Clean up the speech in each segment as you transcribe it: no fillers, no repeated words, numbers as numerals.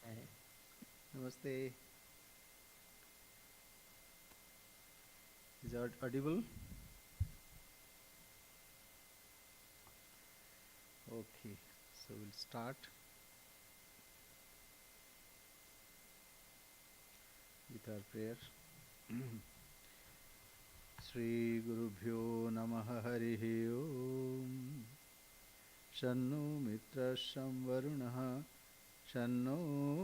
Hi. Namaste. Is it audible? Okay, so we'll start with our prayer. Shri Gurubhyo Namaha Harihi Om. Shanno Mitrasham Varunaha Shanno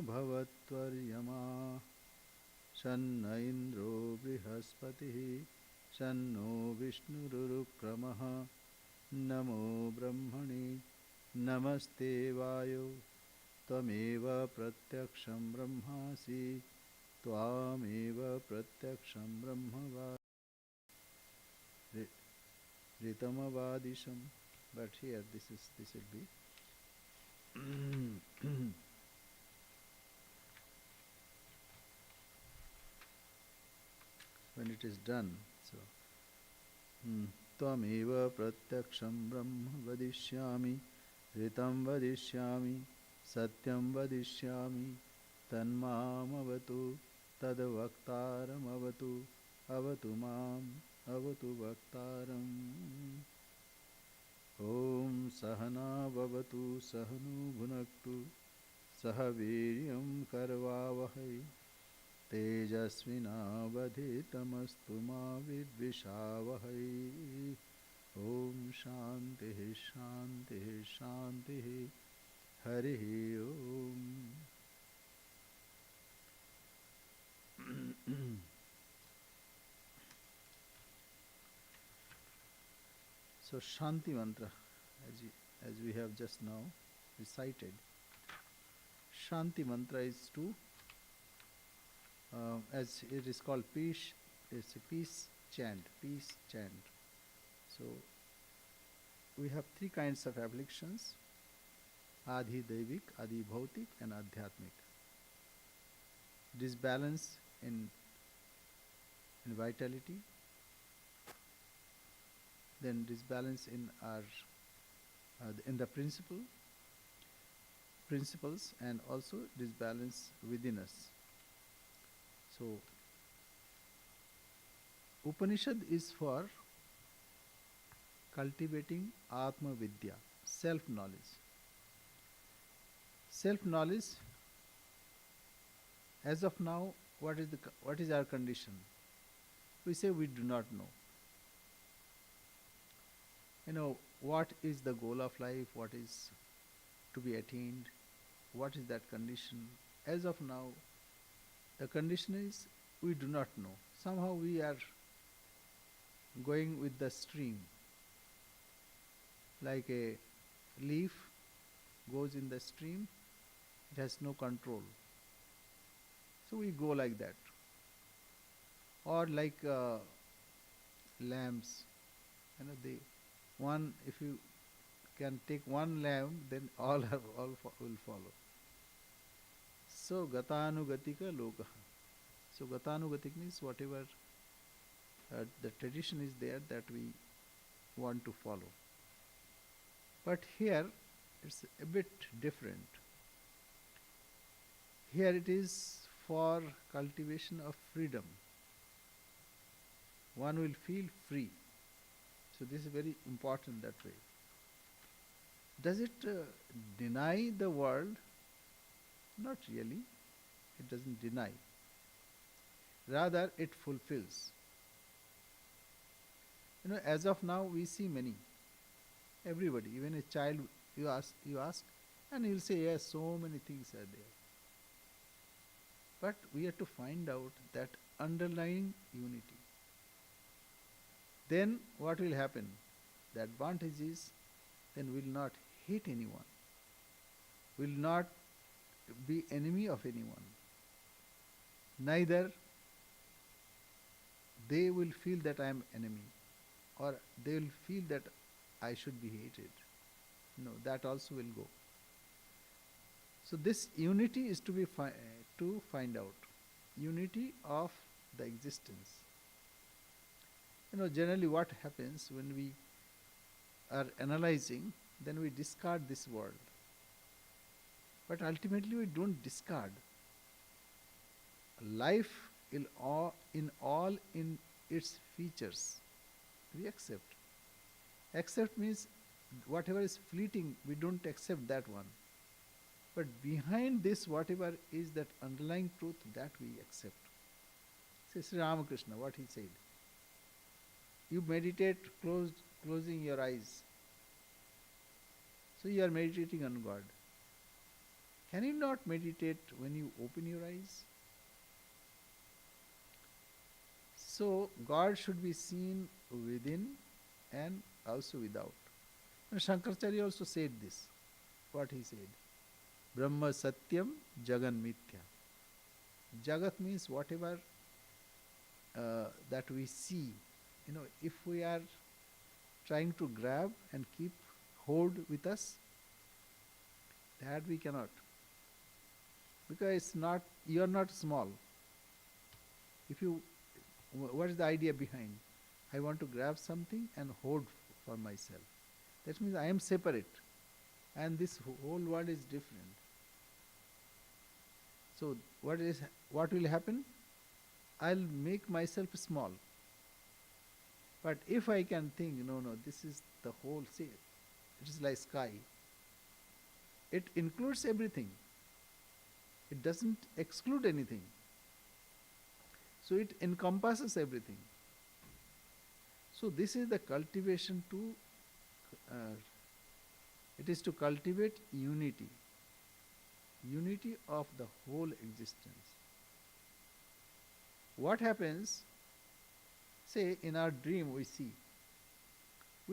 Bhavatvaryama Shanna Indro Brihaspatihi Shanno Vishnurukramaha Namo Brahmane Namaste Vayo Tvameva Pratyaksham Brahmasi Tvameva Pratyaksham Brahmava Ritamavadisham. But here this will be when it is done. So Tvameva Pratyaksham Brahma Vadishyami Ritam Vadishyami Satyam Vadishyami Tanmamavatu Tadvaktaram Avatu Avatu Mam Avatu Vaktaram. Om Sahana Bhavatu Sahanu Bhunaktu Sahaviryam Karvavahai Tejasvinavadhitamastu ma vidvishavahai. Om Shanti Shanti Shanti Harihi Om. So Shanti mantra, as we have just now recited, Shanti mantra is to, as it is called peace, it's a peace chant, peace chant. So we have three kinds of afflictions: Adhi Daivik, Adi Bhautik, and Adhyatmik. Disbalance in vitality, then disbalance in our in the principles, and also disbalance within us. So Upanishad is for cultivating Atma Vidya, self knowledge. Self knowledge, as of now, what is our condition? We say we do not know. What is the goal of life, what is to be attained, what is that condition. As of now, the condition is we do not know. Somehow we are going with the stream, like a leaf goes in the stream, it has no control. So we go like that. Or like lambs, they one, if you can take one lamb, then all will follow. So gatanugatika lokaha. So gatanugatik means whatever the tradition is there that we want to follow. But here it's a bit different. Here it is for cultivation of freedom. One will feel free. So this is very important that way. Does it deny the world? Not really. It doesn't deny. Rather, it fulfills. As of now, we see many. Everybody, even a child, you ask, and he'll say, yes, so many things are there. But we have to find out that underlying unity. Then what will happen? The advantage is, then we will not hate anyone, will not be enemy of anyone. Neither they will feel that I am enemy, or they will feel that I should be hated. No, that also will go. So this unity is to find out. Unity of the existence. Generally what happens when we are analyzing, then we discard this world. But ultimately we don't discard. Life in its features, we accept. Accept means whatever is fleeting, we don't accept that one. But behind this, whatever is that underlying truth, that we accept. Say Sri Ramakrishna, what he said. You meditate closing your eyes. So you are meditating on God. Can you not meditate when you open your eyes? So God should be seen within and also without. And Shankaracharya also said this. What he said? Brahma Satyam Jagan Mithya. Jagat means whatever that we see. If we are trying to grab and keep hold with us, that we cannot. Because you are not small. What is the idea behind? I want to grab something and hold for myself. That means I am separate. And this whole world is different. So what will happen? I'll make myself small. But if I can think, no, this is the whole sea. It is like sky. It includes everything. It doesn't exclude anything. So it encompasses everything. So this is the cultivation it is to cultivate unity. Unity of the whole existence. What happens, say in our dream we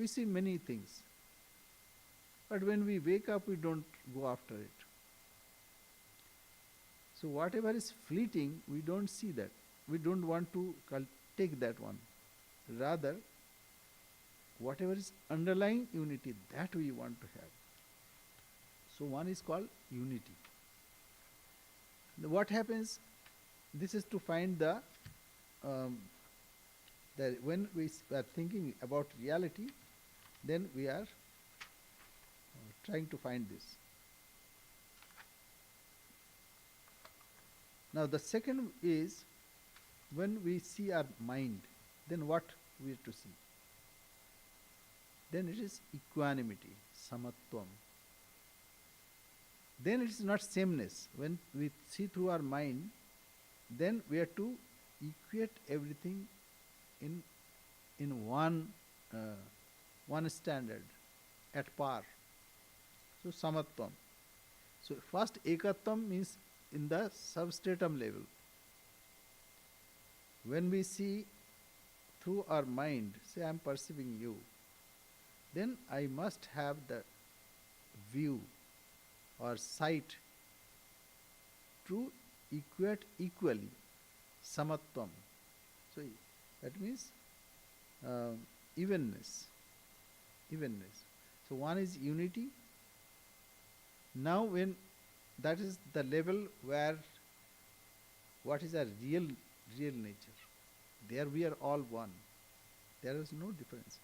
see many things. But when we wake up, we don't go after it. So whatever is fleeting, we don't see that. We don't want to take that one. Rather, whatever is underlying unity, that we want to have. So one is called unity. What happens? This is to find when we are thinking about reality, then we are trying to find this. Now the second is when we see our mind, then what we are to see? Then it is equanimity, samatvam. Then it is not sameness. When we see through our mind, then we are to equate everything in one standard, at par. So samatvam. So first ekatvam means in the substratum level. When we see through our mind, say I am perceiving you, then I must have the view or sight to equate equally, samatvam. So that means evenness. So one is unity. Now when that is the level where what is our real nature. There we are all one. There is no difference.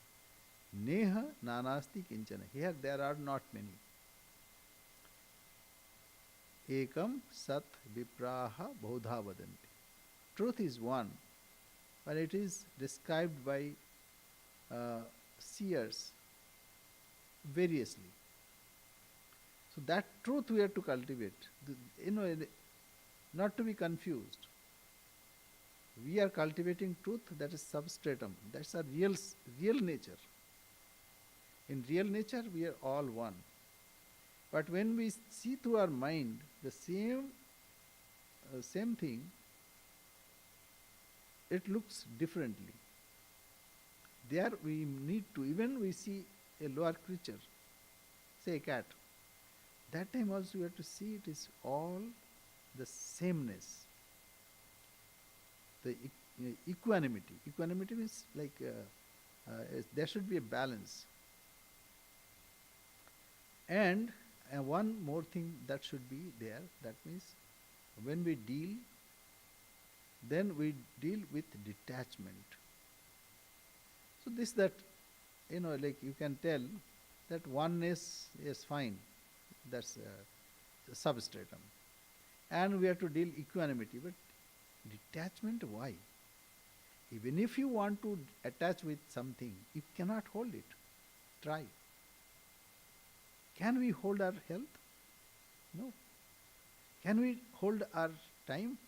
Neha nanasti kinchana. Here there are not many. Ekam sat vipraha bodha vadanti. Truth is one, but it is described by seers variously. So that truth we have to cultivate. Not to be confused. We are cultivating truth that is substratum. That's our real nature. In real nature, we are all one. But when we see through our mind the same thing, it looks differently. There we need to, even we see a lower creature, say a cat, that time also we have to see it is all the sameness. The equanimity. Equanimity means like there should be a balance. And one more thing that should be there, that means when we deal, then we deal with detachment. So like you can tell that oneness is fine. That's substratum. And we have to deal equanimity. But detachment, why? Even if you want to attach with something, you cannot hold it. Try. Can we hold our health? No. Can we hold our time?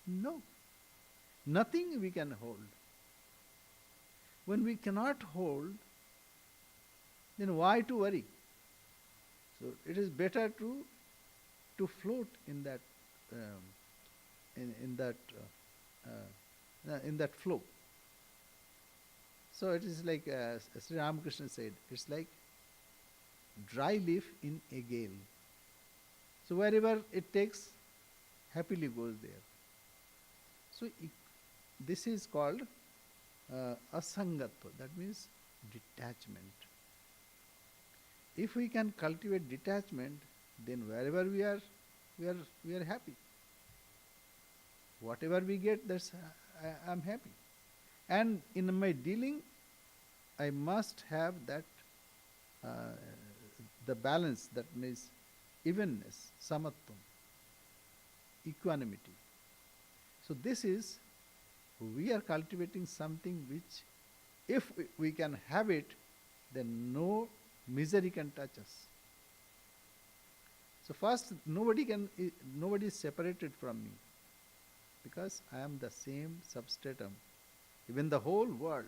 No. Nothing we can hold. When we cannot hold, then why to worry? So it is better to float in that um, in that in that flow. So it is like Sri Ramakrishna said, it's like dry leaf in a gale. So wherever it takes, happily goes there. So this is called asangatva. That means detachment. If we can cultivate detachment, then wherever we are happy. Whatever we get, that's I'm happy. And in my dealing, I must have that uh, the balance, that means evenness, samatvam, equanimity. So this is, we are cultivating something which, if we can have it, then no misery can touch us. So first, nobody is separated from me, because I am the same substratum. Even the whole world,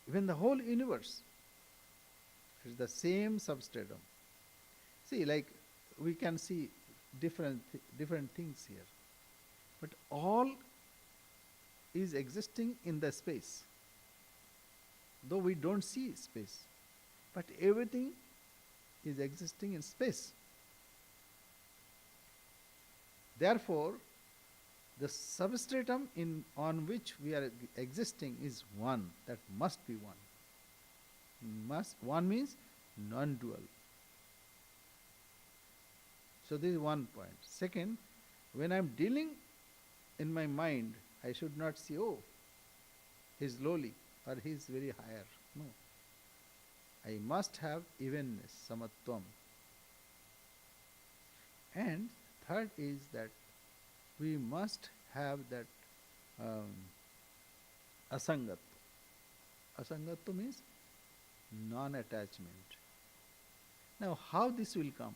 even the whole universe is the same substratum. See, like we can see different things here, but all is existing in the space. Though we don't see space, but everything is existing in space. Therefore, the substratum on which we are existing is one. That must be one. One means non-dual. So this is one point. Second, when I am dealing in my mind, I should not say, oh, he is lowly or he is very higher. No. I must have evenness, samatvam. And third is that we must have that asangatva. Asangatva means non-attachment. Now, how this will come?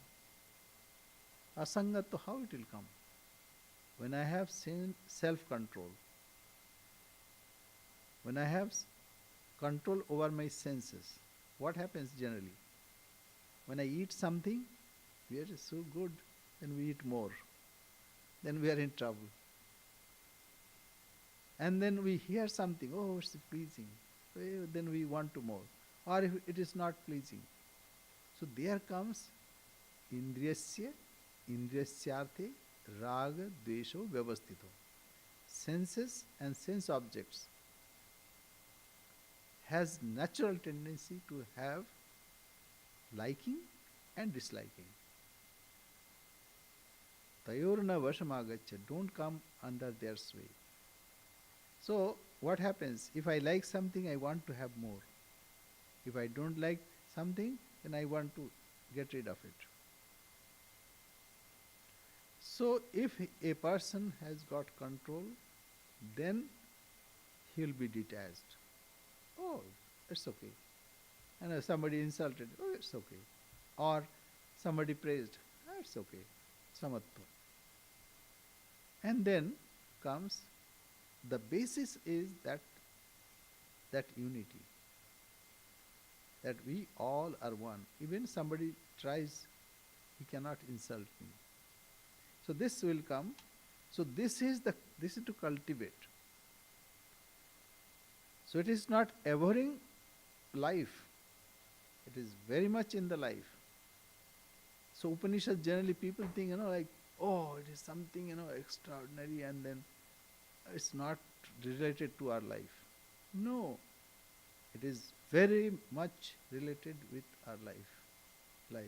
Asangatva, how it will come? When I have self-control, when I have control over my senses, what happens generally? When I eat something, we are so good, then we eat more. Then we are in trouble. And then we hear something, oh, it's pleasing. Then we want to more. Or if it is not pleasing. So there comes indriyasya, indriyasyarthe, raga, dvesho, vyavastito. Senses and sense objects has natural tendency to have liking and disliking. Tayorna vashamagaccha, don't come under their sway. So what happens? If I like something, I want to have more. If I don't like something, then I want to get rid of it. So if a person has got control, then he will be detached. Oh, it's okay. And if somebody insulted, oh, it's okay. Or somebody praised, oh, it's okay. Samatva. And then comes, the basis is that unity. That we all are one. Even somebody tries, he cannot insult me. So this will come. So this is to cultivate. So it is not abhorring life. It is very much in the life. So Upanishad, generally people think, like, oh, it is something, extraordinary, and then it's not related to our life. No. It is very much related with our lives.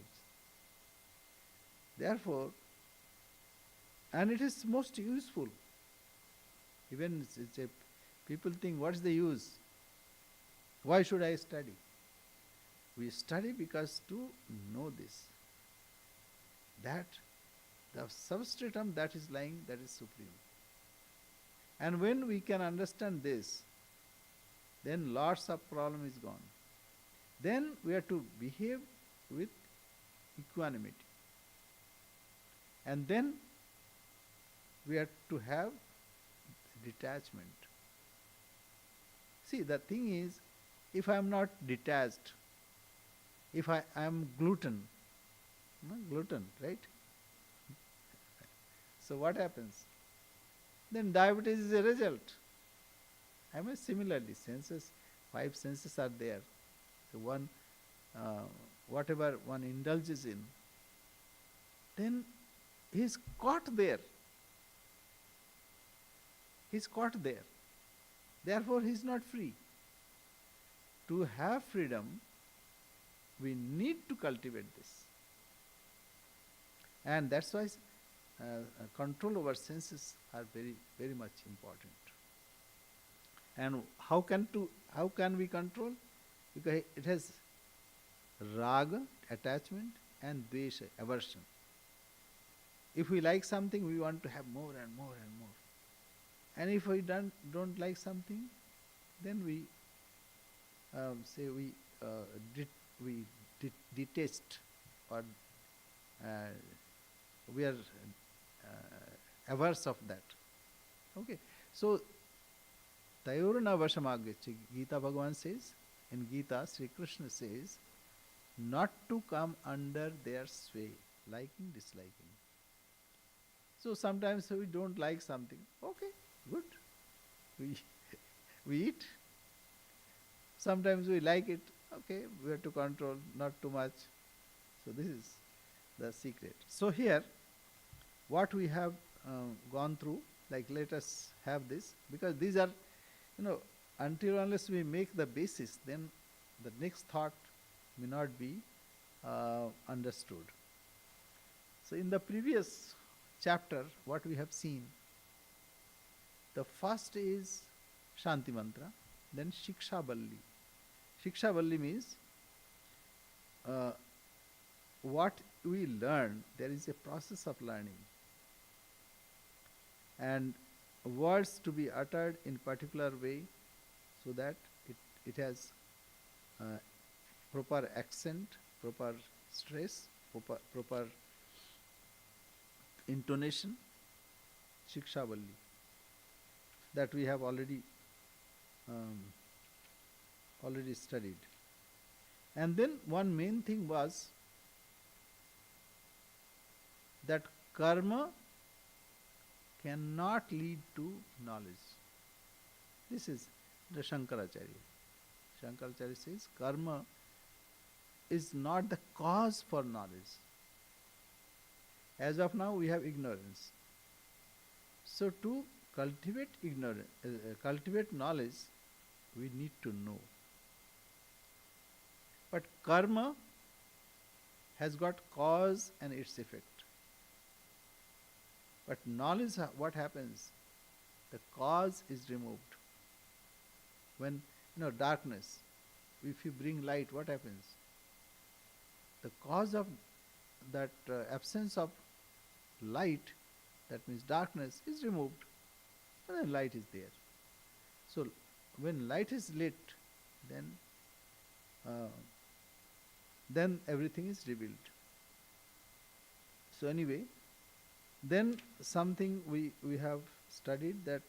Therefore, and it is most useful. Even people think, what's the use? Why should I study? We study because to know this. That, the substratum that is lying, that is supreme. And when we can understand this, then lots of problem is gone. Then we have to behave with equanimity. And then we have to have detachment. See, the thing is, if I am not detached, if I am gluten, no, gluten, right? So what happens? Then diabetes is a result. I mean, similarly, senses, five senses are there. So one, uh, whatever one indulges in, then he is caught there. He is caught there. Therefore, he is not free. To have freedom, we need to cultivate this. And that's why control over senses are very, very much important. And how can we control? Because it has raga, attachment, and dvesha, aversion. If we like something, we want to have more and more and more. And if we don't like something, then we say we detest, or uh, we are averse of that. Okay, so Tayorna Vashamagyachi, Gita Bhagavan says, in Gita, Sri Krishna says, not to come under their sway, liking, disliking. So sometimes we don't like something. Okay, good. We, we eat. Sometimes we like it. Okay, we have to control, not too much. So this is the secret. So here, what we have gone through, like let us have this, because these are, until unless we make the basis, then the next thought may not be understood. So in the previous chapter, what we have seen, the first is Shanti Mantra, then Shiksha Balli. Shiksha Balli means what we learn, there is a process of learning. And words to be uttered in particular way so that it has proper accent, proper stress, proper intonation, Shiksha Valli, that we have already studied. And then one main thing was that karma cannot lead to knowledge. This is the Shankaracharya. Shankaracharya says karma is not the cause for knowledge. As of now, we have ignorance. So to cultivate cultivate knowledge, we need to know. But karma has got cause and its effect. But knowledge, what happens? The cause is removed. When, darkness, if you bring light, what happens? The cause of that absence of light, that means darkness, is removed, and then light is there. So when light is lit, then everything is revealed. So anyway, then something we have studied, that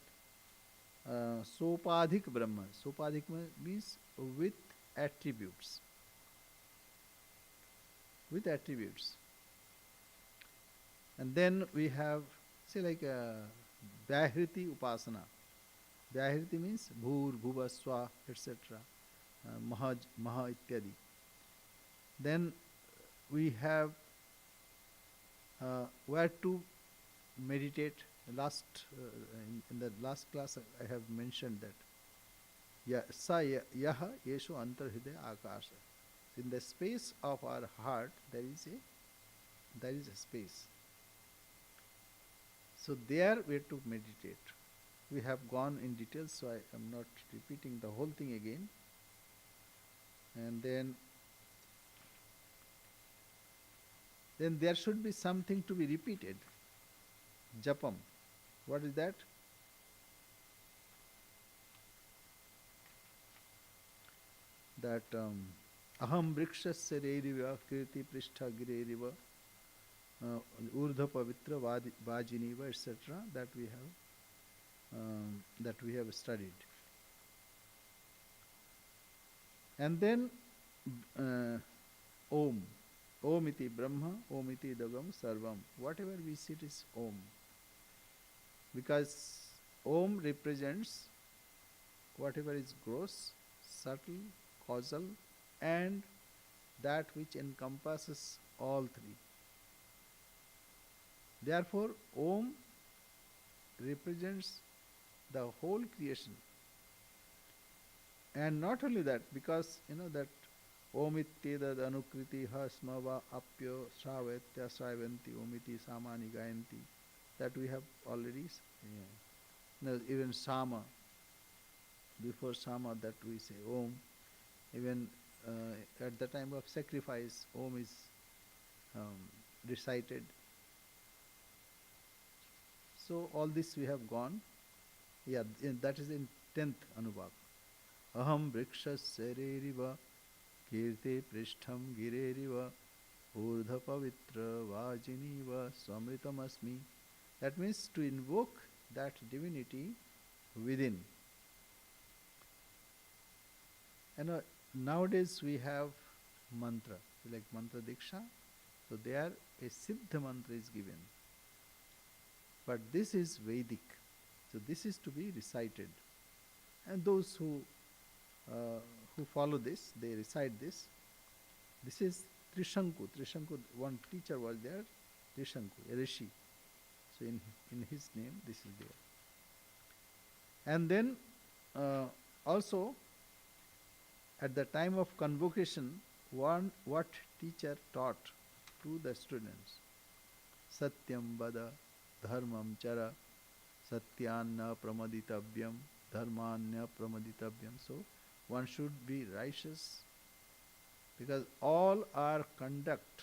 Sopadhik Brahma. Sopadhik means with attributes. With attributes. And then we have, say, like Vyahriti Upasana. Vyahriti means Bhur, Bhuva, Swa, etc. Maha ityadi. Then we have where to meditate. In the last class I have mentioned that sa yaha yeshu antarhidaya akasha. In the space of our heart there is a space. So there we have to meditate. We have gone in detail, so I am not repeating the whole thing again. And then then there should be something to be repeated. Japam. What is that? That aham vrikshasya reiriva kirti prishtha gireriva urdha pavitra vajiniva, etc. That we have studied. And then Om. Om iti Brahma, Om iti Dagam Sarvam. Whatever we see it is Om. Because Om represents whatever is gross, subtle, causal, and that which encompasses all three. Therefore, Om represents the whole creation. And not only that, because that Om ityedad anukriti hasmava apyo shravetya shravanti omiti samani gayanti, that we have already, even Sama, before Sama that we say Om, even at the time of sacrifice, Om is recited. So all this we have gone. Yeah, that is in 10th Anubhav. Aham vrikshasya reriva kirte prishtham gireriva urdha pavitra vajiniva samritam asmi. That means to invoke that divinity within. And nowadays we have mantra, like mantra diksha. So there a siddha mantra is given. But this is Vedic. So this is to be recited. And those who follow this, they recite this. This is Trishanku. Trishanku, one teacher was there, Trishanku, a rishi. So in his name, this is there. And then also, at the time of convocation, what teacher taught to the students? Satyam vada, dharmam chara, satyanna pramaditavyam, dharmanya pramaditavyam. So one should be righteous, because all our conduct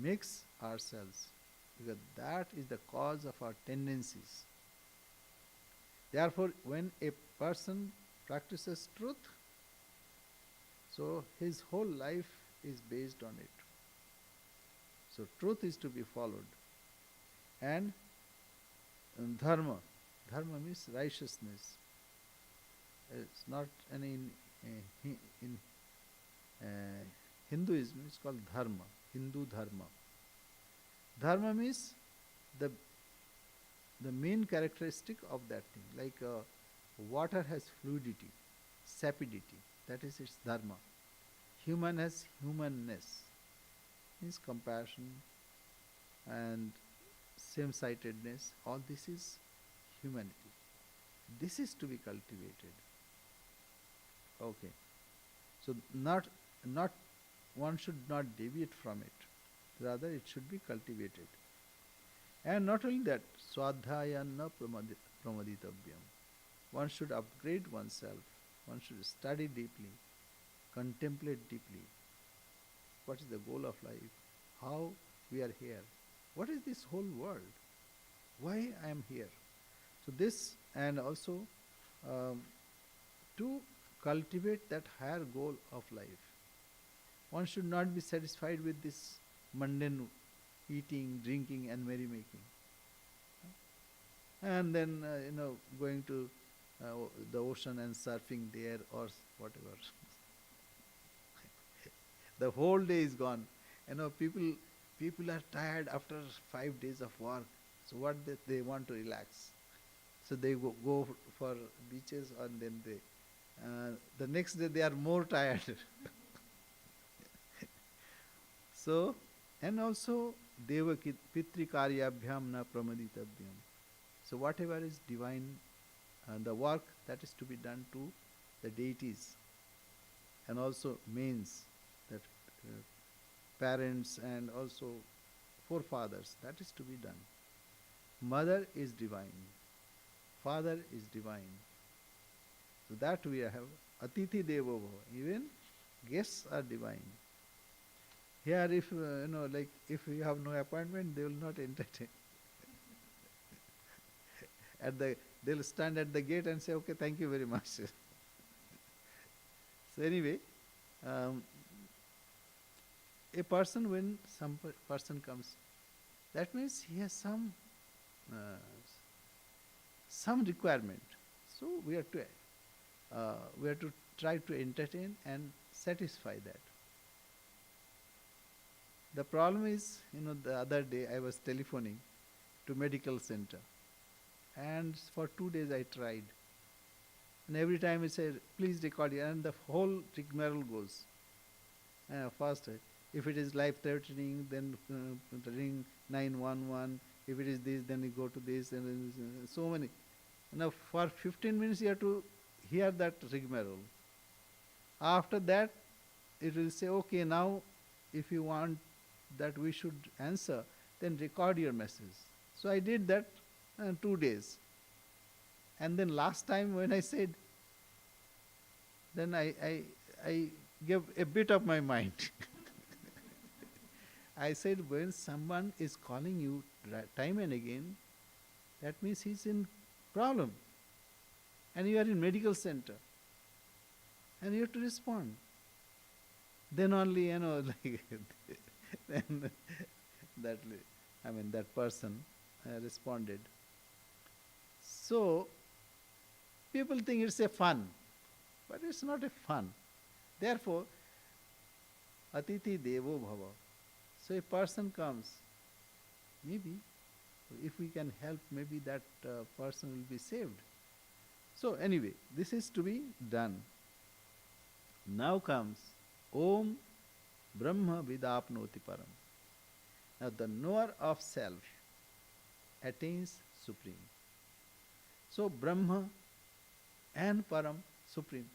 makes ourselves, because that is the cause of our tendencies. Therefore, when a person practices truth, so his whole life is based on it. So truth is to be followed. And dharma. Dharma means righteousness. It's not any in Hinduism, it's called dharma, Hindu dharma. Dharma means the main characteristic of that thing. Like water has fluidity, sapidity, that is its dharma. Human has humanness, means compassion and same-sightedness. All this is humanity. This is to be cultivated. Okay. So not one should not deviate from it. Rather, it should be cultivated. And not only that, swadhyayana pramaditavyam. One should upgrade oneself. One should study deeply, contemplate deeply. What is the goal of life? How we are here? What is this whole world? Why I am here? So this, and also to cultivate that higher goal of life. One should not be satisfied with this mundane eating, drinking and merrymaking. And then, going to the ocean and surfing there or whatever. The whole day is gone. People are tired after 5 days of work. So what they want to relax. So they go for beaches, and then the next day they are more tired. So, and also deva pitri karyabhyam na pramaditavyam. So whatever is divine, the work that is to be done to the deities, and also means that parents and also forefathers, that is to be done. Mother is divine, father is divine. So that we have Atithi Devo Bhava. Even guests are divine. Here, if like if you have no appointment, they will not entertain. At the they'll stand at the gate and say, "Okay, thank you very much." So anyway, um, a person when person comes, that means he has uh, some requirement. So we have to try to entertain and satisfy that. The problem is, the other day I was telephoning to medical center, and for 2 days I tried, and every time it said, "Please record it," and the whole rigmarole goes. First, if it is life-threatening, then ring 911. If it is this, then you go to this, and so many. Now, for 15 minutes, you have to hear that rigmarole. After that, it will say, "Okay, now, if you want that we should answer, then record your message." So I did that 2 days. And then last time when I said, then I gave a bit of my mind. I said, when someone is calling you time and again, that means he's in problem. And you are in medical center. And you have to respond. Then only, like, then that, that person responded. So, people think it's a fun, but it's not a fun. Therefore, Atiti Devo Bhava. So a person comes, maybe if we can help, maybe that person will be saved. So anyway, this is to be done. Now comes Om Brahma Vidapnoti Param. Now the knower of self attains supreme. So Brahma and Param, supreme.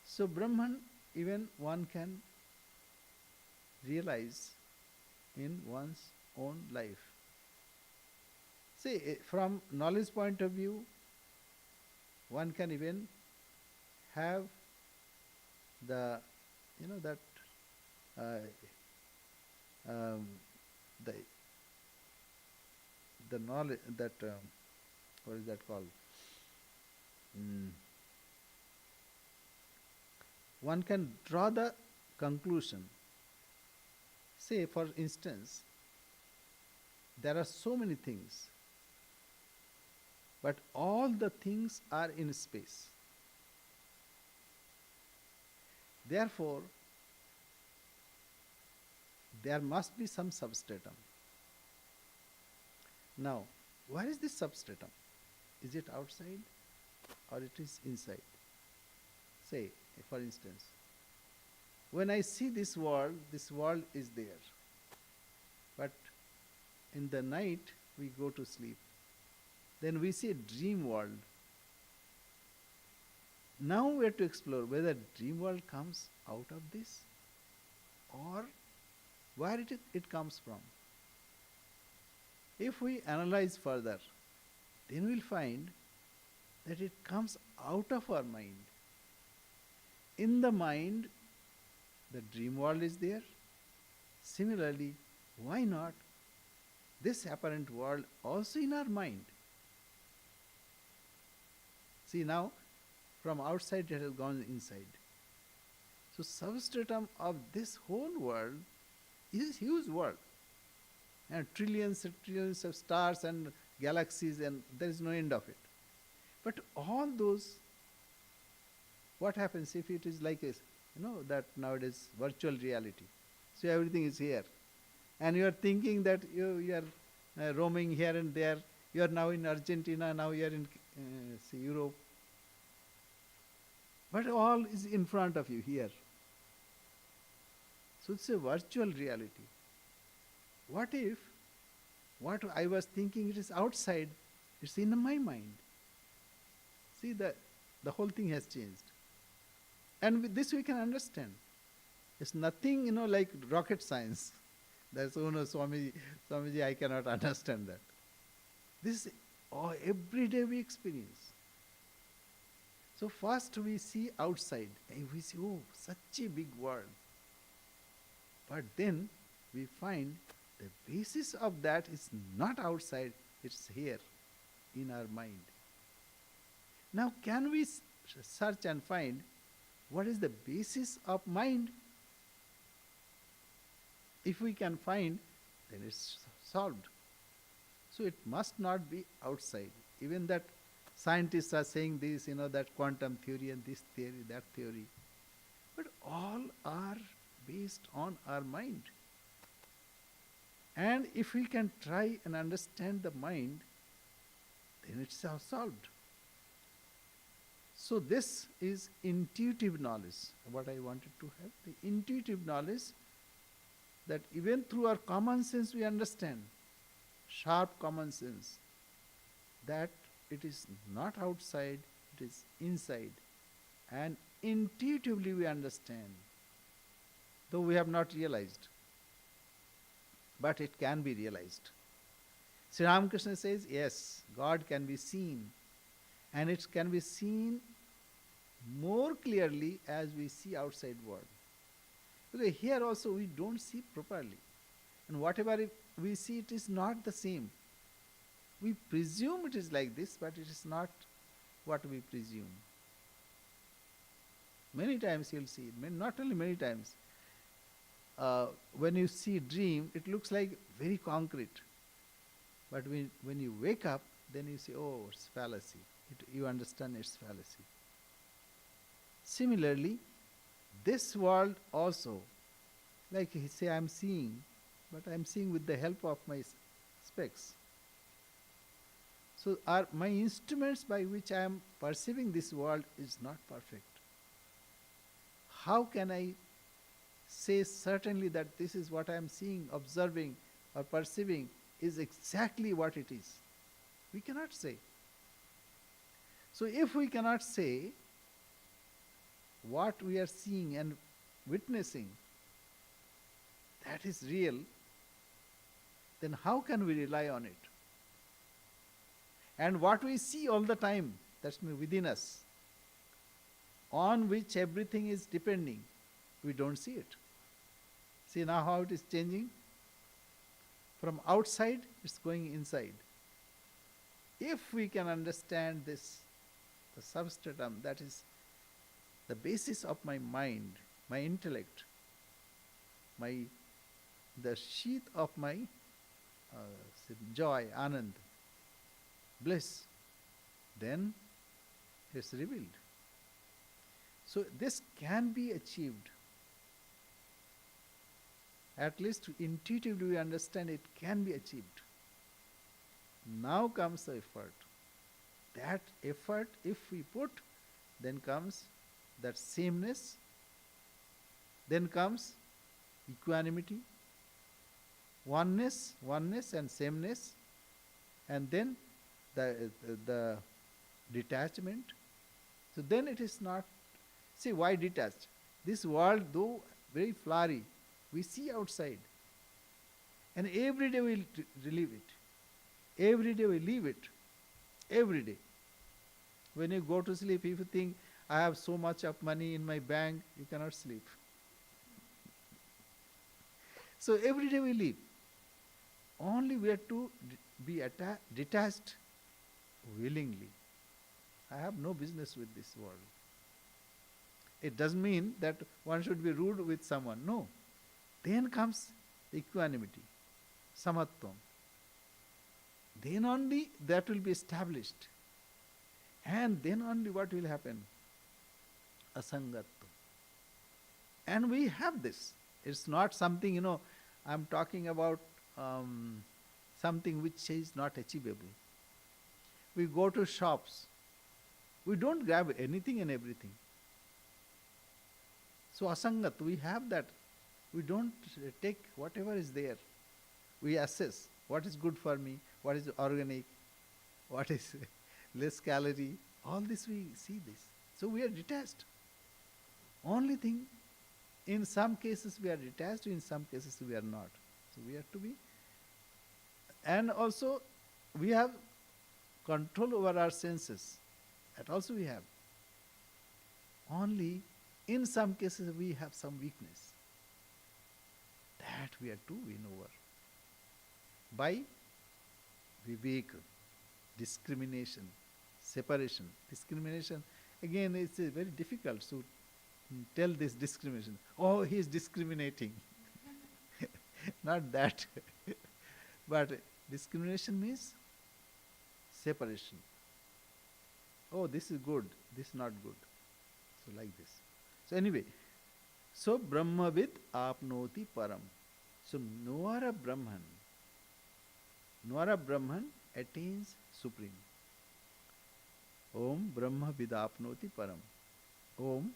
So Brahman, even one can realize in one's own life. See, from knowledge point of view, one can even have the, that uh, um, the knowledge that what is that called? One can draw the conclusion. Say, for instance, there are so many things, but all the things are in space. Therefore, there must be some substratum. Now, where is this substratum? Is it outside or it is inside? Say, for instance, when I see this world is there. But in the night, we go to sleep. Then we see a dream world. Now we have to explore whether dream world comes out of this or where it comes from. If we analyze further, then we will find that it comes out of our mind. In the mind, the dream world is there. Similarly, why not this apparent world also in our mind? See, now from outside it has gone inside. So substratum of this whole world is a huge world. And trillions and trillions of stars and galaxies, and there is no end of it. But all those, what happens if it is like that nowadays virtual reality? So everything is here. And you are thinking that you are roaming here and there. You are now in Argentina, now you are in say Europe. But all is in front of you here. So it's a virtual reality. What if what I was thinking it is outside, it's in my mind? See, the whole thing has changed. And with this we can understand. It's nothing, like rocket science. That's, Swamiji, I cannot understand that. This is every day we experience. So first we see outside and we see, oh, such a big world. But then we find the basis of that is not outside, it's here in our mind. Now, can we search and find what is the basis of mind? If we can find, then it's solved. So it must not be outside. Even that scientists are saying this, that quantum theory and this theory, that theory. But all are based on our mind. And if we can try and understand the mind, then it's all solved. So this is intuitive knowledge, what I wanted to have. The intuitive knowledge that even through our common sense we understand, sharp common sense, that it is not outside, it is inside. And intuitively we understand, though we have not realized. But it can be realized. Sri Ramakrishna says, yes, God can be seen. And it can be seen more clearly as we see outside world. Because here also we don't see properly. And whatever we see, it is not the same. We presume it is like this, but it is not what we presume. Many times you'll see it, not only many times. When you see dream, it looks like very concrete. But when you wake up, then you say, oh, it's fallacy. You understand it's fallacy. Similarly, this world also, like he say, I'm seeing, but I'm seeing with the help of my specs. So my instruments by which I am perceiving this world is not perfect. How can I say certainly that this is what I am seeing, observing, or perceiving is exactly what it is? We cannot say. So if we cannot say what we are seeing and witnessing, that is real, then how can we rely on it? And what we see all the time, that's within us, on which everything is depending, we don't see it. See now how it is changing? From outside, it's going inside. If we can understand this, the substratum, that is the basis of my mind, my intellect, the sheath of my joy, anand, bliss, then it's revealed. So this can be achieved. At least intuitively we understand it can be achieved. Now comes the effort. That effort, if we put, then comes that sameness, then comes equanimity, oneness and sameness, and then the detachment. So then it is not, see why detached? This world, though very flowery, we see outside. And every day we relive it. Every day we live it. Every day. When you go to sleep, if you think, I have so much of money in my bank, you cannot sleep. So every day we live. Only we are to be detached willingly. I have no business with this world. It doesn't mean that one should be rude with someone. No. Then comes equanimity, samatvam. Then only that will be established. And then only what will happen? Asangatvam. And we have this. It's not something, I'm talking about something which is not achievable. We go to shops. We don't grab anything and everything. So asangat, we have that. We don't take whatever is there. We assess what is good for me, what is organic, what is less calorie. All this we see this. So we are detached. Only thing, in some cases we are detached, in some cases we are not. So we have to be. And also we have control over our senses. That also we have. Only in some cases we have some weakness. we have to win over. By viveka, discrimination, separation. Discrimination, again, it's very difficult to tell this discrimination. Oh, he is discriminating. Not that. But discrimination means separation. Oh, this is good, this is not good. So like this. So anyway, so Brahmavid apnoti param. So Noara Brahman attains supreme. Om Brahma Vidapnoti Param. Om,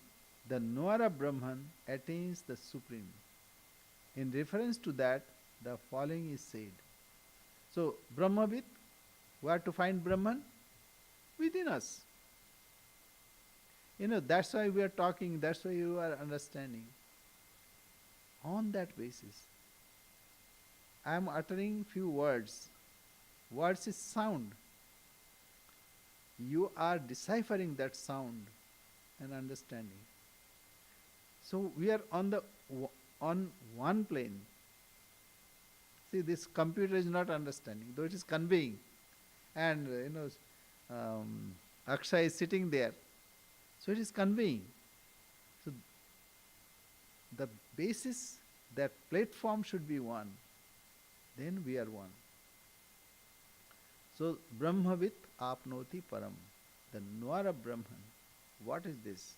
the Noara Brahman attains the supreme. In reference to that, the following is said. So Brahmavid, where to find Brahman? Within us. That's why we are talking, that's why you are understanding. On that basis, I am uttering few words. Words is sound. You are deciphering that sound and understanding. So we are on one plane. See, this computer is not understanding, though it is conveying. And Akshay is sitting there. So it is conveying. So the basis, that platform should be one. Then we are one. So Brahmavit apnoti param. The Nwara Brahman. What is this?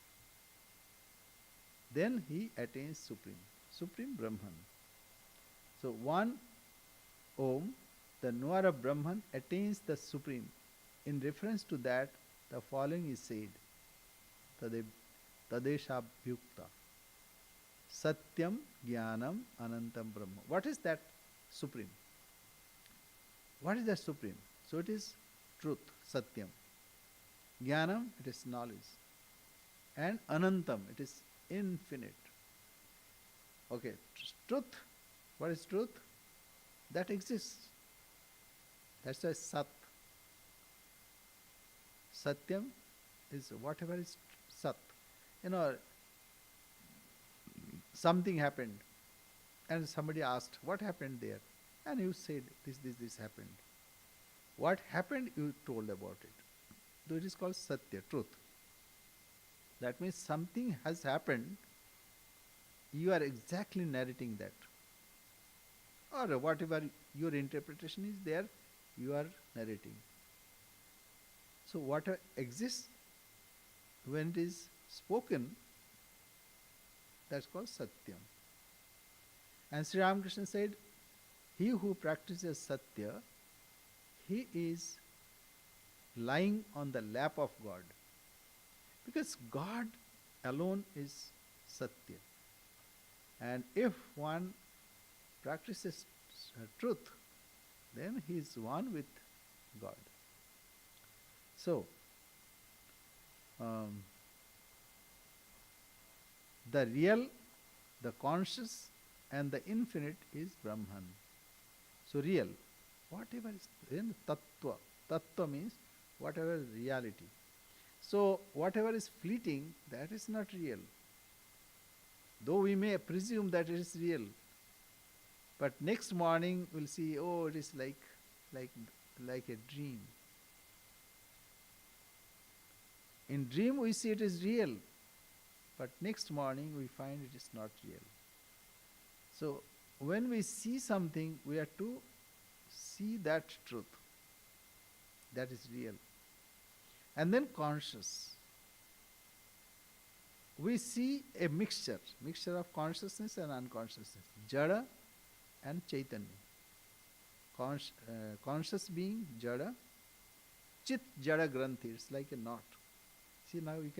Then he attains supreme. Supreme Brahman. So one Om, the Nwara Brahman attains the supreme. In reference to that, the following is said. Tadeshabhyukta. Satyam Jnanam Anantam Brahma. What is that supreme? What is that supreme? So it is truth, Satyam. Jnanam, it is knowledge. And Anantam, it is infinite. Okay, truth. What is truth? That exists. That's why Sat. Satyam is whatever is Sat. Something happened and somebody asked, what happened there? And you said, this happened. What happened, you told about it. So it is called Satya, truth. That means something has happened, you are exactly narrating that. Or whatever your interpretation is there, you are narrating. So what exists, when it is spoken, that's called Satyam. And Sri Ramakrishna said, he who practices Satya, he is lying on the lap of God. Because God alone is Satya. And if one practices truth, then he is one with God. So, the real, the conscious, and the infinite is Brahman. So real, whatever is in Tattva. Tattva means whatever is reality. So whatever is fleeting, that is not real. Though we may presume that it is real, but next morning we'll see, oh, it is like a dream. In dream we see it is real, but next morning we find it is not real. So when we see something, we have to see that truth. That is real. And then conscious. We see a mixture of consciousness and unconsciousness. Jada and Chaitanya. Conscious being, Jada. Chit Jada Granthi, it's like a knot. See, now you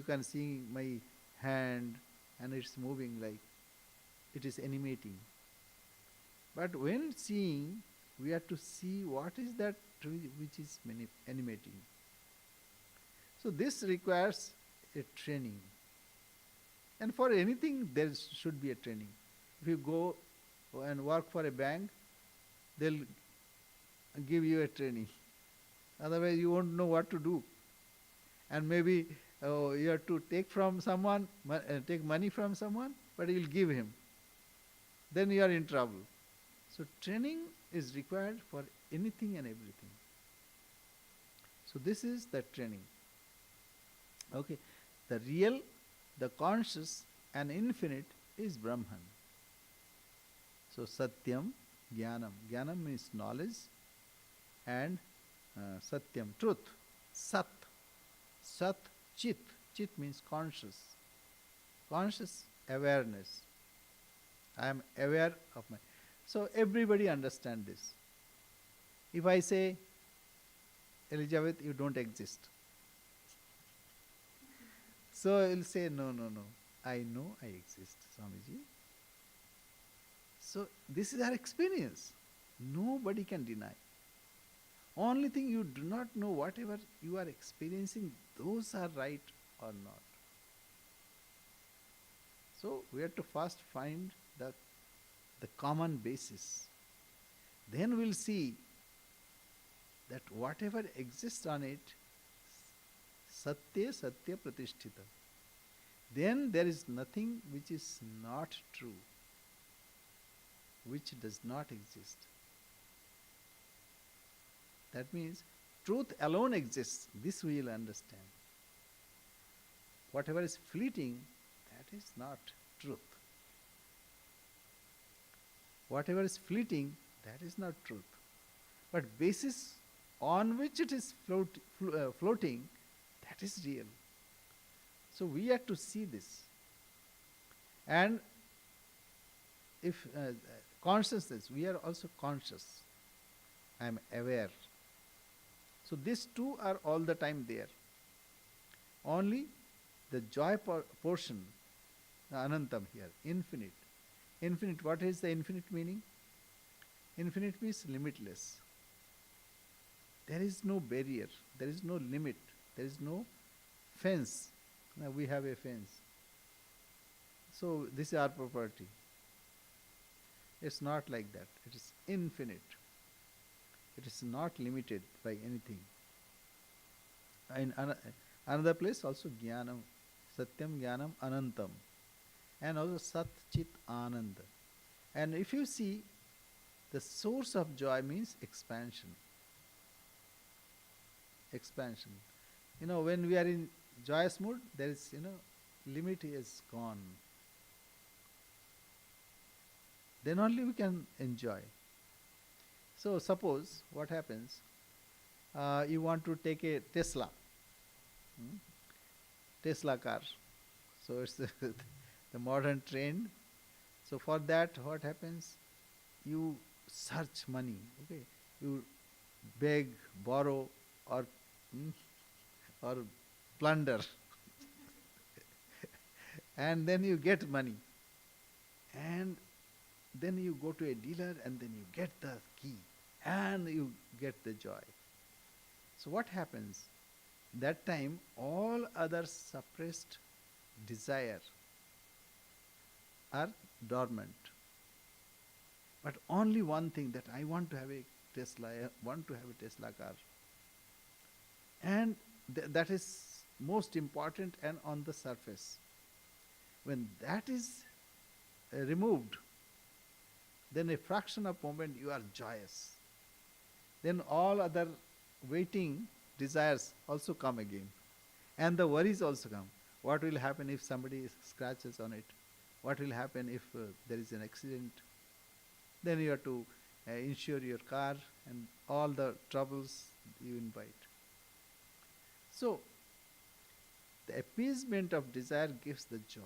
can see my hand and it's moving like it is animating. But when seeing, we have to see what is that which is animating. So this requires a training. And for anything, there should be a training. If you go and work for a bank, they'll give you a training. Otherwise, you won't know what to do. And maybe you have to take from someone, take money from someone, but you'll give him. then you are in trouble. So training is required for anything and everything. So this is the training. Okay. The real, the conscious and infinite is Brahman. So Satyam, Jnanam. Jnanam means knowledge, and Satyam, truth. Sat. Sat, Chit. Chit means conscious. Conscious awareness. I am aware of my. So everybody understand this. If I say, Elizabeth, you don't exist. So he'll say, no, no, no. I know I exist, Swamiji. So this is our experience. Nobody can deny. Only thing you do not know, whatever you are experiencing, those are right or not. So we have to first find the common basis. Then we'll see that whatever exists on it, Satya Satya Pratishtita. Then there is nothing which is not true, which does not exist. That means truth alone exists. This we will understand. Whatever is fleeting, that is not truth. Whatever is fleeting, that is not truth. But basis on which it is floating, that is real. So we have to see this. And if consciousness, we are also conscious. I am aware. So these two are all the time there. Only the joy portion, Anantam here, infinite. Infinite, what is the infinite meaning? Infinite means limitless. There is no barrier, there is no limit, there is no fence. Now we have a fence. So this is our property. It's not like that. It is infinite. It is not limited by anything. In another place also Jnanam, Satyam Jnanam Anantam. And also Sat Chit Ananda. And if you see, the source of joy means expansion. Expansion. When we are in joyous mood, there is, limit is gone. Then only we can enjoy. So suppose what happens, you want to take a Tesla, Tesla car. So it's the modern trend. So for that, what happens? You search money. Okay, you beg, borrow, or plunder, and then you get money, and then you go to a dealer, and then you get the key, and you get the joy. So what happens? That time, all other suppressed desire are dormant. But only one thing, that I want to have a Tesla, I want to have a Tesla car. And that is most important and on the surface. When that is removed, then a fraction of moment you are joyous. Then all other waiting desires also come again. And the worries also come. What will happen if somebody scratches on it? What will happen if there is an accident? Then you have to insure your car and all the troubles you invite. So, the appeasement of desire gives the joy.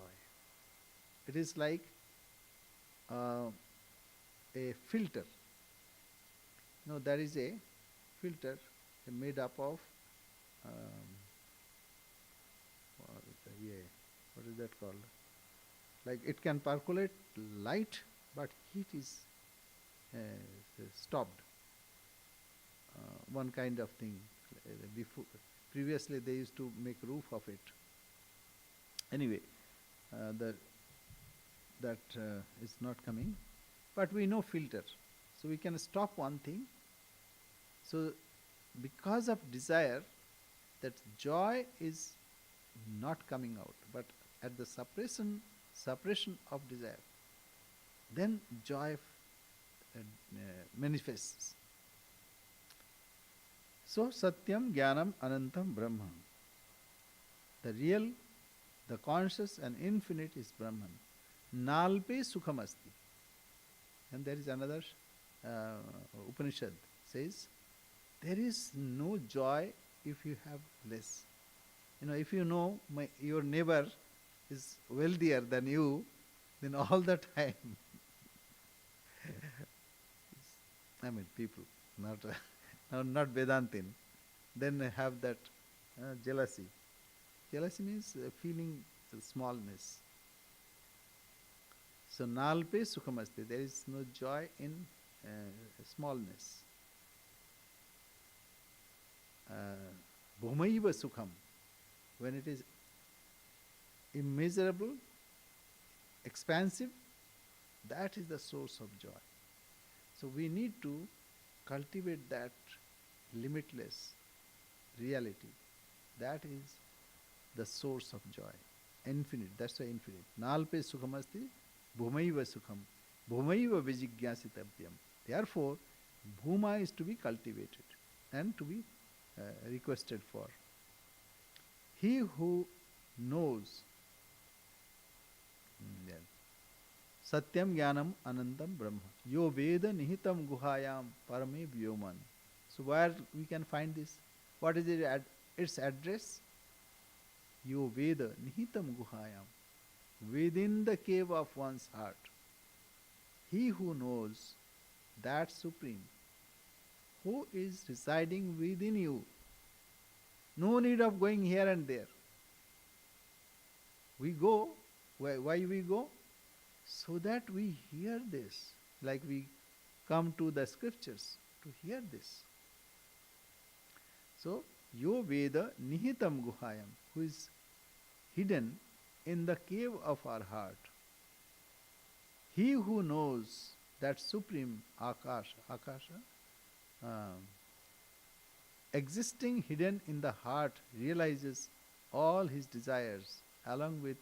It is like a filter. There is a filter made up of what is that called? Like it can percolate light, but heat is stopped. One kind of thing. Previously they used to make roof of it. Anyway, that is not coming. But we know filter. So we can stop one thing. So because of desire, that joy is not coming out, but at the suppression of desire. then joy manifests. So, Satyam, Jnanam, Anantam, Brahman. The real, the conscious and infinite is Brahman. Nalpe Sukham Asti. And there is another uh, Upanishad says, there is no joy if you have less. If you know your neighbor is wealthier than you, then all the time, I mean, people, not not Vedantin, then have that jealousy. Jealousy means feeling smallness. So, nalpe sukhamasti, there is no joy in smallness. Bhumaiva sukham, when it is immeasurable, expansive, that is the source of joy. So we need to cultivate that limitless reality. That is the source of joy. Infinite, that's why infinite. Nalpe sukhamasti, bhumaiva sukham, bhumaiva vijigyasitavyam. Therefore, bhuma is to be cultivated and to be requested for. He who knows Satyam Jnanam Anandam Brahma. Yo Veda Nihitam Guhayam Parame Vyoman. So where we can find this? What is it? Its address? Yo Veda Nihitam Guhayam. Within the cave of one's heart. He who knows that Supreme, who is residing within you. No need of going here and there. We go. Why we go? So that we hear this. Like we come to the scriptures to hear this. So, Yo Veda Nihitam Guhayam, who is hidden in the cave of our heart. He who knows that Supreme Akasha, existing hidden in the heart, realizes all his desires along with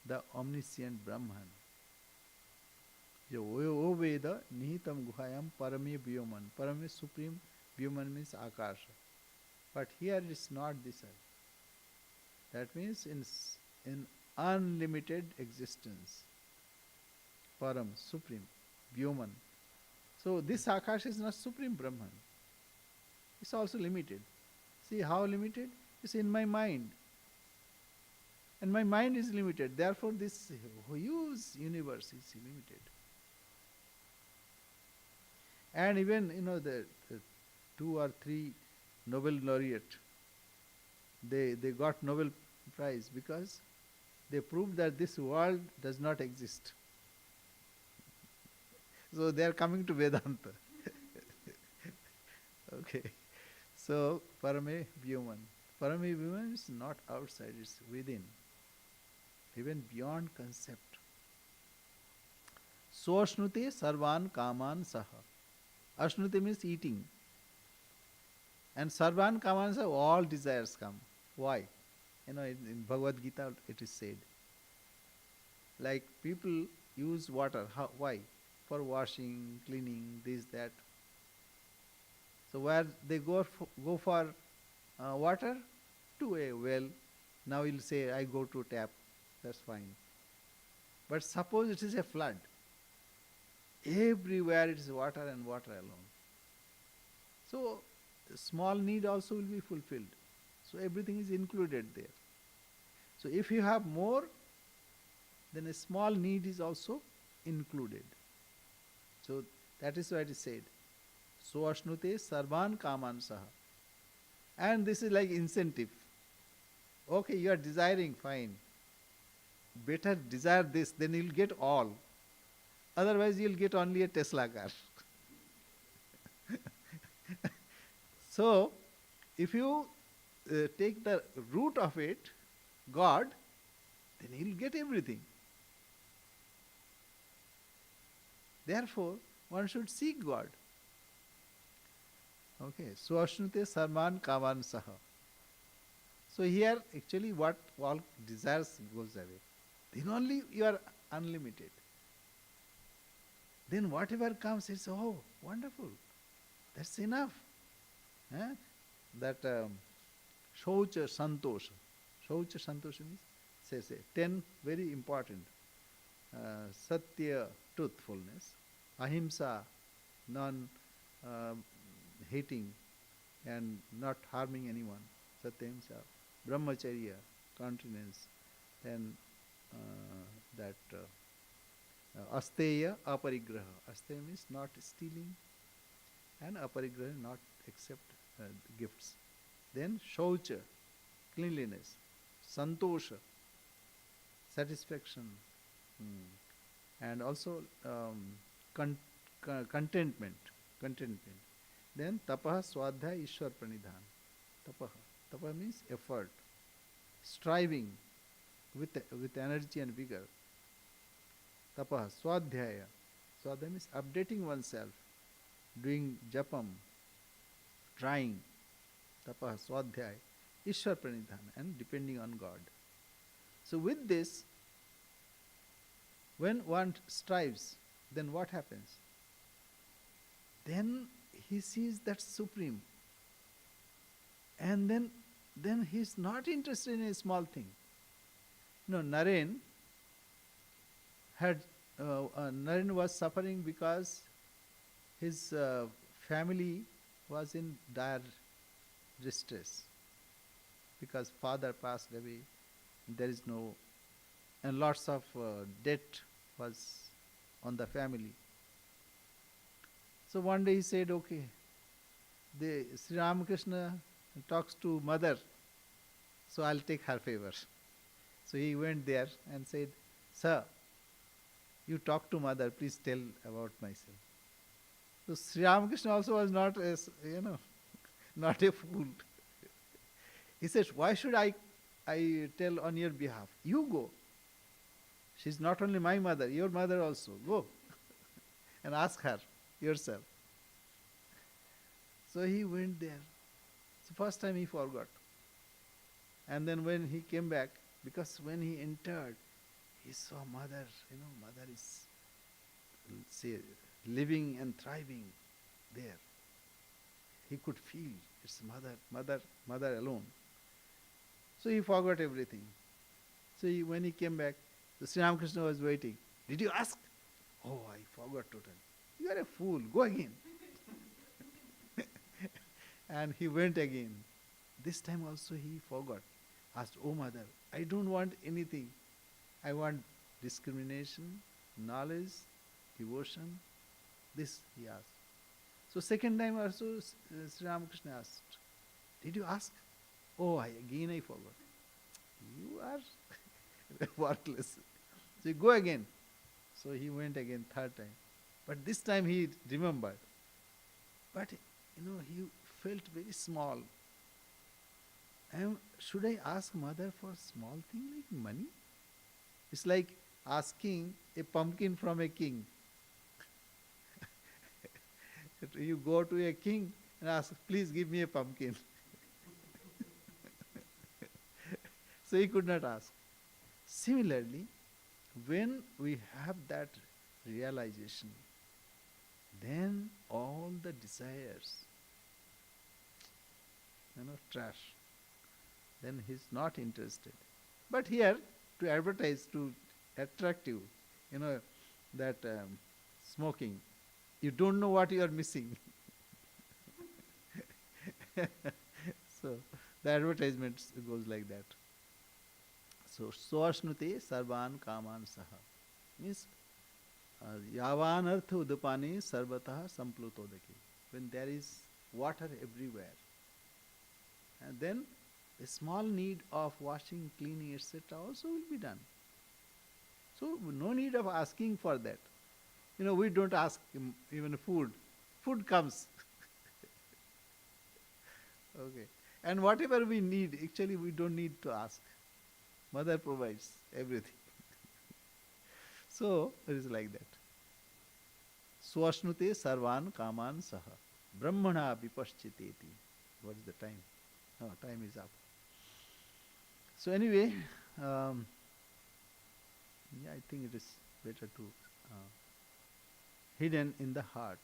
the omniscient Brahman. O Veda Nihitam Guhayam Parame Vyoman. Parame Supreme, Vyoman means Akasha. But here it is not this. That means in unlimited existence. Param, Supreme, Vyoman. So this Akasha is not Supreme Brahman. It's also limited. See how limited? It's in my mind. And my mind is limited. Therefore this huge universe is limited. And even, the 2 or 3 Nobel laureate, they got Nobel Prize because they proved that this world does not exist. So they are coming to Vedanta. Okay. So Parame Vyoman. Parame Vyoman is not outside, it's within. Even beyond concept. Swashnute sarvan kaman saha. Ashnute means eating. And sarvan kaman saha, all desires come. Why? In Bhagavad Gita it is said. Like people use water. Why? For washing, cleaning, this, that. So where they go for water? To a well. Now you'll say, I go to tap. That's fine. But suppose it is a flood. Everywhere it is water and water alone. So small need also will be fulfilled. So everything is included there. So if you have more, then a small need is also included. So that is why it is said. So ashnute sarvan kaman saha. And this is like incentive. Okay, you are desiring, fine. Better desire this, then you'll get all. Otherwise you'll get only a Tesla car. So, if you take the root of it, God, then you'll get everything. Therefore, one should seek God. Okay, so ashnute sarvan kavan saha. So here actually what all desires goes away. Then only you are unlimited. then whatever comes, it's, oh, wonderful. That's enough. Eh? That Shaucha Santosha. Shaucha Santosha means, say, 10 very important. Satya, truthfulness. Ahimsa, non hating and not harming anyone. Satyahimsa. Brahmacharya, continence. Then that asteya, aparigraha. Asteya means not stealing, and aparigraha, not accept gifts. Then shaucha, cleanliness. Santosha, satisfaction. And also contentment. Contentment. Then tapaha, swadhyaya, ishwar pranidhan. Tapaha. Tapaha means effort, striving with energy and vigor. Tapaha, swadhyaya. Swadhyaya means updating oneself, doing japam, trying. Tapaha, swadhyaya, ishwar pranidhan, and depending on God. So with this, when one strives, then what happens? Then he sees that supreme, and then he is not interested in a small thing. Naren Naren was suffering because his family was in dire distress, because father passed away, there is no, and lots of debt was on the family. So one day he said, okay, the Sri Ramakrishna talks to mother, so I'll take her favor. So he went there and said, sir, you talk to mother, please tell about myself. So Sri Ramakrishna also was not not a fool. He says, why should I tell on your behalf? You go. She's not only my mother, your mother also. Go and ask her yourself. So he went there. So first time he forgot. And then when he came back, because when he entered, he saw mother, mother is living and thriving there. He could feel it's mother alone. So he forgot everything. So when he came back, the Sri Ramakrishna was waiting. Did you ask? Oh, I forgot totally. You are a fool. Go again. And he went again. This time also he forgot. Asked, oh mother, I don't want anything. I want discrimination, knowledge, devotion. This he asked. So second time also Sri Ramakrishna asked, did you ask? Oh, again I forgot. You are worthless. So you go again. So he went again third time. But this time he remembered. But he felt very small. Should I ask mother for small thing like money? It's like asking a pumpkin from a king. You go to a king and ask, please give me a pumpkin. So he could not ask. Similarly, when we have that realization, then all the desires, trash. Then he's not interested. But here, to advertise, to attract you, that smoking, you don't know what you are missing. So the advertisement goes like that. So swashnute sarvan kaman saha means yavan artha udapani sarvatah samplutodaki. When there is water everywhere, and then the small need of washing, cleaning, etc. also will be done. So no need of asking for that. We don't ask even food. Food comes. Okay. And whatever we need, actually we don't need to ask. Mother provides everything. So it is like that. Swashnute sarvan kaman saha. Brahmana vipaschiteti. What is the time? Oh, time is up. So anyway, I think it is better to hidden in the heart.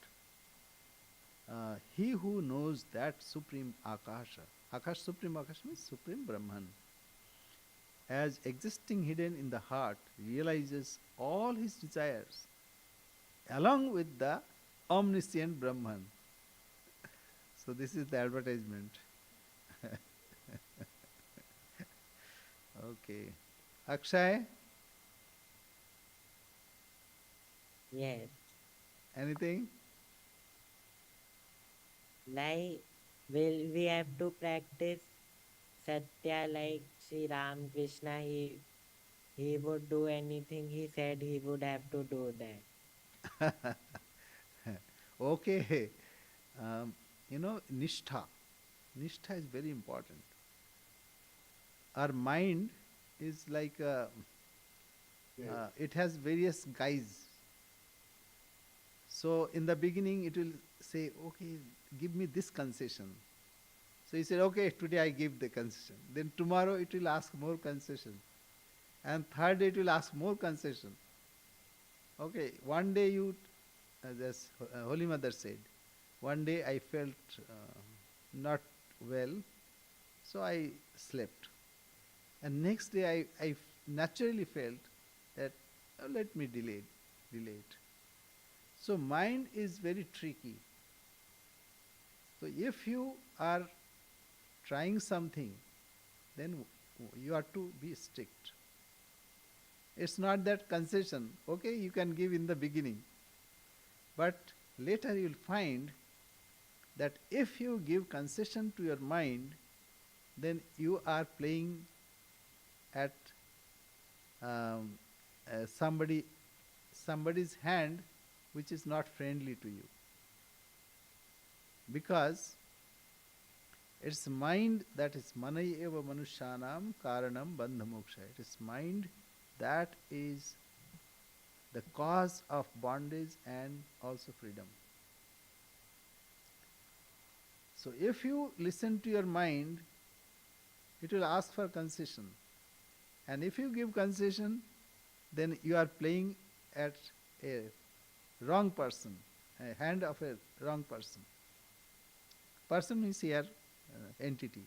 He who knows that Supreme Akasha, Supreme Akash means Supreme Brahman, as existing hidden in the heart, realizes all his desires along with the omniscient Brahman. So, this is the advertisement. Okay. Akshay, Yes, anything? like will we have to practice Satya like Sri Ram Krishna? He would do anything he said he would have to do that. Okay. Um, Nishtha. Nishtha is very important. Our mind is like it has various guise. So in the beginning, it will say, "Okay, give me this concession." So he said, "Okay, today I give the concession." Then tomorrow it will ask more concession, and third day it will ask more concession. Okay, one day as Holy Mother said, one day I felt not well, so I slept. And next day I naturally felt that let me delay it. So mind is very tricky. So if you are trying something, then you have to be strict. It's not that concession, okay, you can give in the beginning. But later you'll find that if you give concession to your mind, then you are playing at um, somebody's hand which is not friendly to you, because it's mind that is manai eva manushyanam karanam bandha moksha. It is mind that is the cause of bondage and also freedom. So if you listen to your mind, it will ask for concession. And if you give concession, then you are playing at a wrong person, a hand of a wrong person. Person means here entity.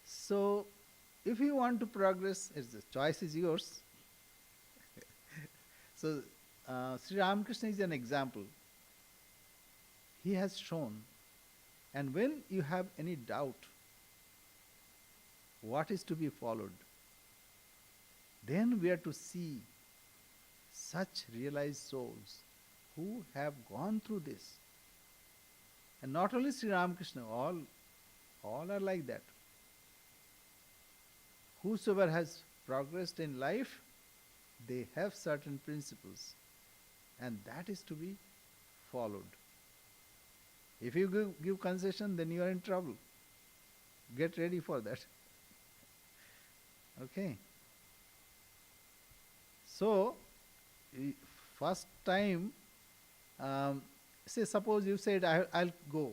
So if you want to progress, the choice is yours. So Sri Ramakrishna is an example. He has shown, and when you have any doubt what is to be followed, then we are to see such realized souls who have gone through this. And not only Sri Ramakrishna, all are like that. Whosoever has progressed in life, they have certain principles, and that is to be followed. If you give concession, then you are in trouble. Get ready for that. Okay. So, first time, say suppose you said I'll go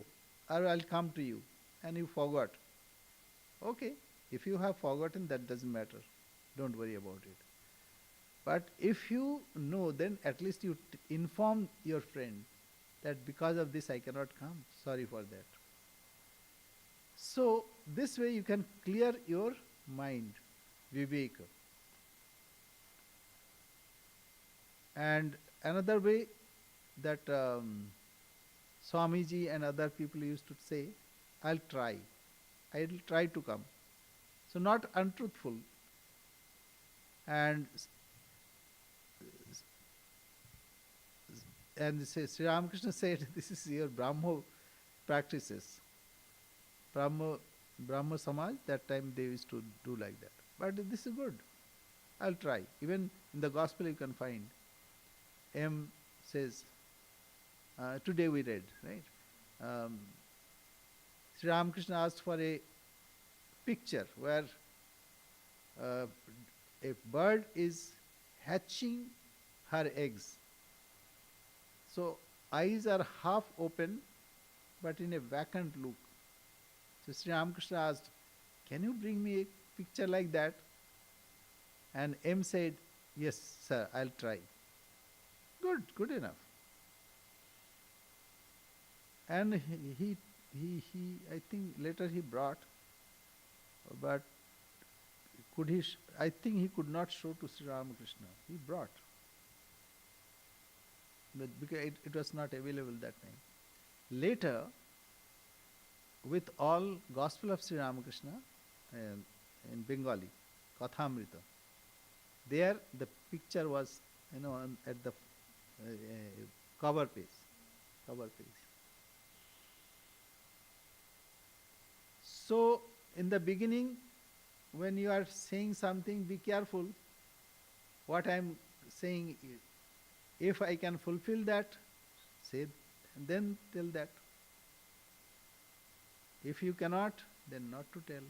or I'll come to you, and you forgot. Okay, if you have forgotten, that doesn't matter. Don't worry about it. But if you know, then at least you inform your friend that because of this I cannot come. Sorry for that. So this way you can clear your mind, viveka. And another way that Swamiji and other people used to say, I'll try. I'll try to come. So not untruthful. And Sri Ramakrishna said, this is your Brahmo practices. Brahmo Samaj, that time they used to do like that. But this is good. I'll try. Even in the gospel you can find. M says, today we read, right? Sri Ramakrishna asked for a picture where a bird is hatching her eggs. So eyes are half open, but in a vacant look. So Sri Ramakrishna asked, can you bring me a picture like that? And M said, yes, sir, I'll try. good enough. And I think later he brought, but could he? I think he could not show to Sri Ramakrishna. He brought, but because it was not available that time. Later, with all Gospel of Sri Ramakrishna in Bengali, Kathamrita, there the picture was, at the cover page. Cover page. So, in the beginning, when you are saying something, be careful. What I am saying, if I can fulfill that, say, then tell that. If you cannot, then not to tell.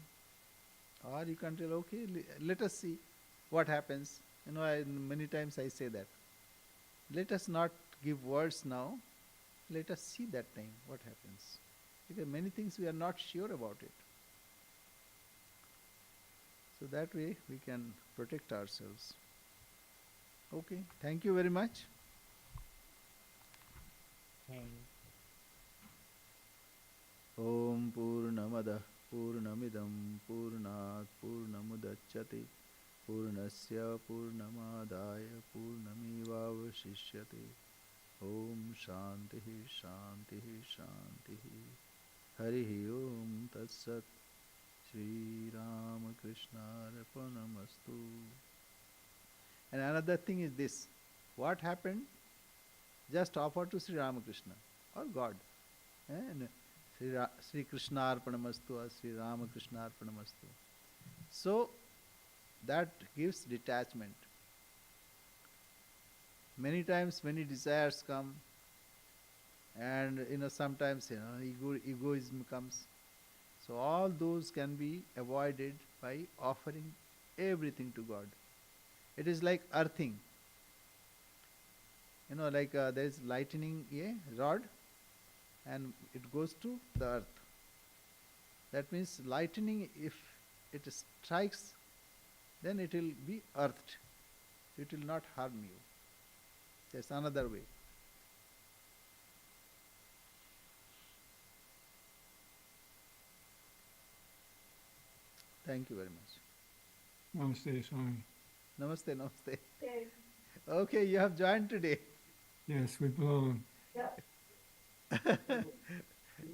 Or you can tell, okay, let us see what happens. Many times I say that. Let us not give words now. Let us see that time what happens. Because many things we are not sure about it. So that way we can protect ourselves. Okay, thank you very much. Thank Om Purnamada Purnamidam Purnat Purnamudachyate Purnasya Purnamadaya Purnamevavashishyate. Om Shantihi Shantihi Shantihi. Harihi Om Tat Sat. Sri Ramakrishna Arpanamastu. And another thing is this. What happened? Just offer to Sri Ramakrishna or God. And Sri Krishna Arpanamastu or Sri Ramakrishna Arpanamastu. So that gives detachment. Many times many desires come, and sometimes egoism comes. So all those can be avoided by offering everything to God. It is like earthing. Like there is lightning rod, and it goes to the earth. That means lightning, if it strikes, then it will be earthed. It will not harm you. That's another way. Thank you very much. Namaste, Swami. Namaste, namaste. Okay, you have joined today. Yes, we belong.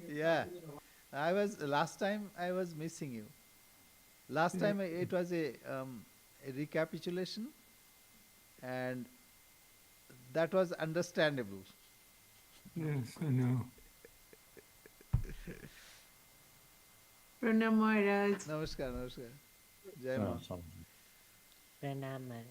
Yeah. Last time I was missing you. Last Yeah. time it was a recapitulation, and that was understandable. Yes, I know. Pranam Maharaj. Namaskar, namaskar. Jai Ma. Pranam.